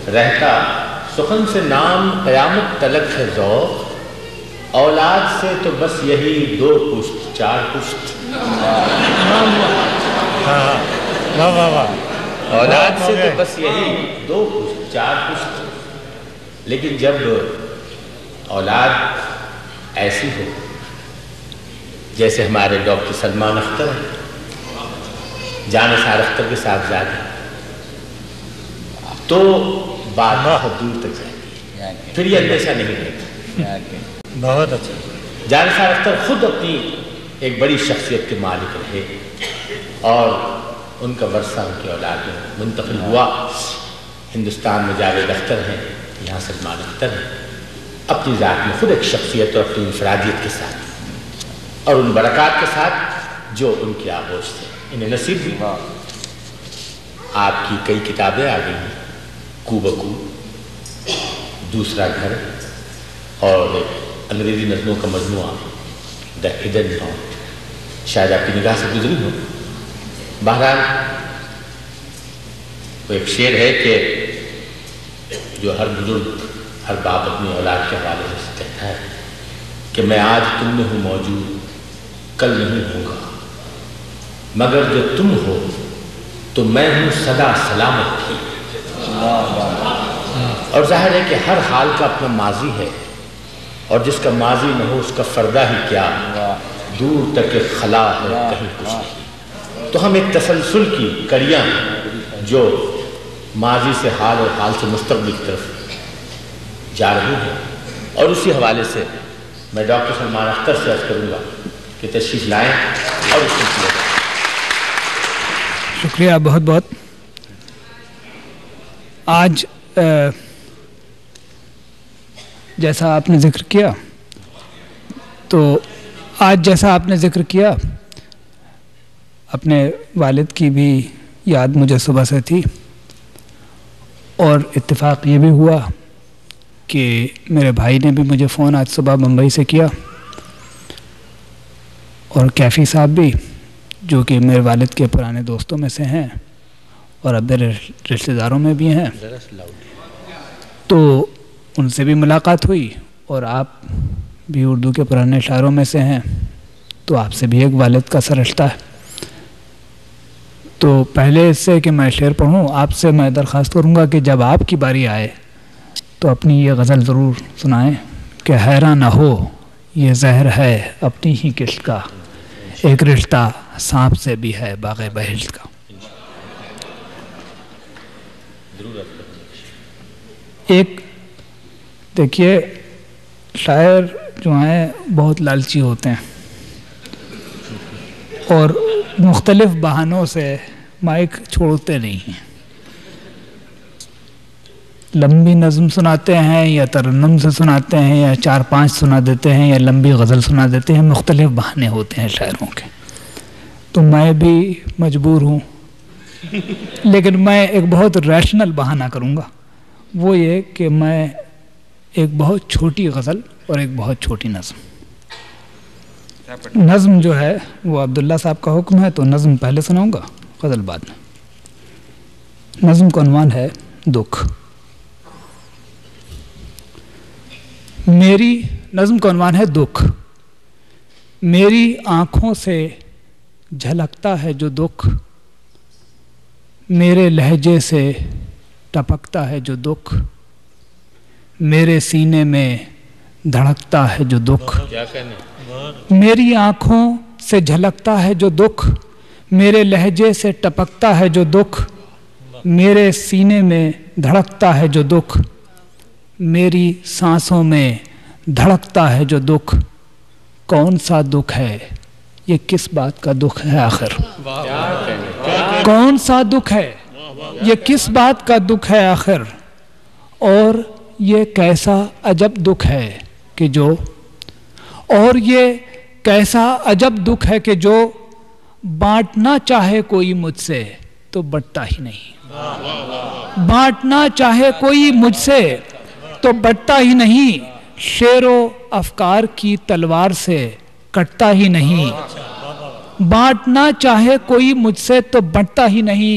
رہتا سخن سے نام قیامت تلک ہے ذوق، اولاد سے تو بس یہی 2 پشت 4 پشت۔ اولاد سے تو بس یہی 2 پشت 4 پشت، لیکن جب اولاد ایسی ہو جیسے ہمارے ڈاکٹر سلمان اختر ہیں، جان نثار اختر کے صاحبزادے، تو بات بہت دور تک جائے گی، پھر یہ اندیشہ نہیں رہتا۔ بہت اچھا۔ جان نثار اختر خود اپنی ایک بڑی شخصیت کے مالک رہے اور ان کا ورثہ ان کی اولاد میں منتقل ہوا۔ ہندوستان میں جاوید اختر ہیں، یہاں سلمان اختر ہیں، اپنی ذات میں خود ایک شخصیت اور اپنی انفرادیت کے ساتھ اور ان برکات کے ساتھ جو ان کی آغوش تھے، انہیں نصیب بھی۔ آپ کی کئی کتابیں آ گئی ہیں، کو بکو، دوسرا گھر، اور انگریزی نظموں کا مجموعہ دا ہڈن نوٹ، شاید آپ کی نگاہ سے گزری ہو۔ بہرحال وہ ایک شعر ہے کہ جو ہر بزرگ ہر باپ اپنی اولاد کے حوالے سے کہتا ہے کہ میں آج تم میں ہوں موجود، کل نہیں ہوں گا، مگر جو تم ہو تو میں ہوں سدا سلامت تھی۔ اور ظاہر ہے کہ ہر حال کا اپنا ماضی ہے، اور جس کا ماضی نہ ہو اس کا فردہ ہی کیا، دور تک خلا ہے کہیں کچھ نہیں۔ تو ہم ایک تسلسل کی کڑیاں جو ماضی سے حال اور حال سے مستقبل کی طرف جا رہی ہیں، اور اسی حوالے سے میں ڈاکٹر سلمان اختر سے عرض کروں گا کہ تشریف لائیں اور اس سلسلے میں۔ شکریہ بہت بہت۔ آج جیسا آپ نے ذکر کیا اپنے والد کی بھی یاد مجھے صبح سے تھی، اور اتفاق یہ بھی ہوا کہ میرے بھائی نے بھی مجھے فون آج صبح بمبئی سے کیا، اور کیفی صاحب بھی، جو کہ میرے والد کے پرانے دوستوں میں سے ہیں اور اب میرے رشتہ داروں میں بھی ہیں، تو ان سے بھی ملاقات ہوئی، اور آپ بھی اردو کے پرانے شاعروں میں سے ہیں، تو آپ سے بھی ایک والد کا سا رشتہ ہے۔ تو پہلے اس سے کہ میں شعر پڑھوں، آپ سے میں درخواست کروں گا کہ جب آپ کی باری آئے تو اپنی یہ غزل ضرور سنائیں کہ حیران نہ ہو یہ زہر ہے اپنی ہی کشت کا، ایک رشتہ سانپ سے بھی ہے باغ بہشت کا۔ ایک دیکھیے، شاعر جو ہیں بہت لالچی ہوتے ہیں اور مختلف بہانوں سے مائک چھوڑتے نہیں ہیں۔ لمبی نظم سناتے ہیں یا ترنم سے سناتے ہیں یا 4-5 سنا دیتے ہیں یا لمبی غزل سنا دیتے ہیں، مختلف بہانے ہوتے ہیں شاعروں کے۔ تو میں بھی مجبور ہوں، لیکن میں ایک بہت ریشنل بہانہ کروں گا، وہ یہ کہ میں ایک بہت چھوٹی غزل اور ایک بہت چھوٹی نظم جو ہے وہ عبداللہ صاحب کا حکم ہے، تو نظم پہلے سناؤں گا، غزل بعد میں۔ نظم کا عنوان ہے دکھ۔ نظم کا عنوان ہے دکھ۔ میری آنکھوں سے جھلکتا ہے جو دکھ، میرے لہجے سے ٹپکتا ہے جو دکھ، میرے سینے میں دھڑکتا ہے جو دکھ۔ میری آنکھوں سے جھلکتا ہے جو دکھ، میرے لہجے سے ٹپکتا ہے جو دکھ، میرے سینے میں دھڑکتا ہے جو دکھ، میری سانسوں میں دھڑکتا ہے جو دکھ۔ کون سا دکھ ہے یہ کس بات کا دکھ ہے آخر؟ کون سا دکھ ہے یہ کس بات کا دکھ ہے آخر؟ اور یہ کیسا عجب دکھ ہے کہ جو اور یہ کیسا عجب دکھ ہے کہ جو بانٹنا چاہے کوئی مجھ سے تو بٹتا ہی نہیں، بانٹنا چاہے کوئی مجھ سے تو بٹتا ہی نہیں، شعر و افکار کی تلوار سے کٹتا ہی نہیں، بانٹنا چاہے کوئی مجھ سے تو بٹتا ہی نہیں،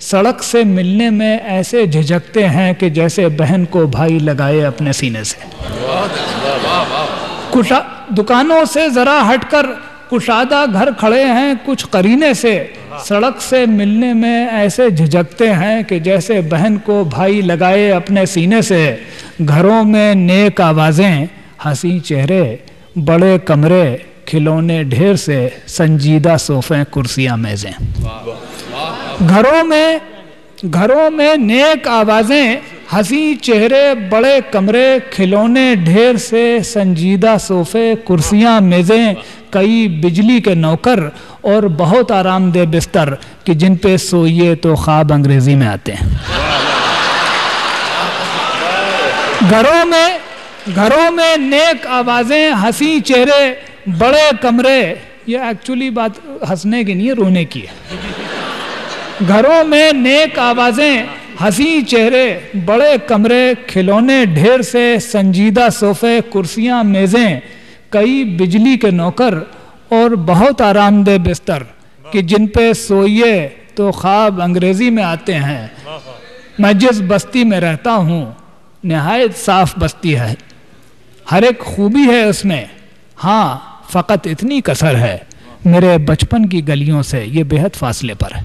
سڑک سے ملنے میں ایسے جھجکتے ہیں کہ جیسے بہن کو بھائی لگائے اپنے سینے سے۔ دکانوں سے ذرا ہٹ کر کشادہ گھر کھڑے ہیں کچھ قرینے سے، سڑک سے ملنے میں ایسے جھجکتے ہیں کہ جیسے بہن کو بھائی لگائے اپنے سینے سے۔ گھروں میں نیک آوازیں، حسین چہرے، بڑے کمرے، کھلونے ڈھیر سے، سنجیدہ صوفے کرسیاں میزیں۔ گھروں میں نیک آوازیں، حسین چہرے، بڑے کمرے، کھلونے ڈھیر سے، سنجیدہ صوفے کرسیاں میزیں، کئی بجلی کے نوکر اور بہت آرام دہ بستر کہ جن پہ سوئیے تو خواب انگریزی میں آتے ہیں۔ گھروں میں نیک آوازیں، حسین چہرے، بڑے کمرے، یہ ایکچولی بات ہنسنے کی نہیں ہے، رونے کی ہے۔ گھروں میں نیک آوازیں، حسین چہرے، بڑے کمرے، کھلونے ڈھیر سے، سنجیدہ صوفے کرسیاں میزیں، کئی بجلی کے نوکر اور بہت آرام دہ بستر کہ جن پہ سوئیے تو خواب انگریزی میں آتے ہیں۔ میں جس بستی میں رہتا ہوں نہایت صاف بستی ہے، ہر ایک خوبی ہے اس میں، ہاں فقط اتنی کسر ہے میرے بچپن کی گلیوں سے یہ بے حد فاصلے پر ہے۔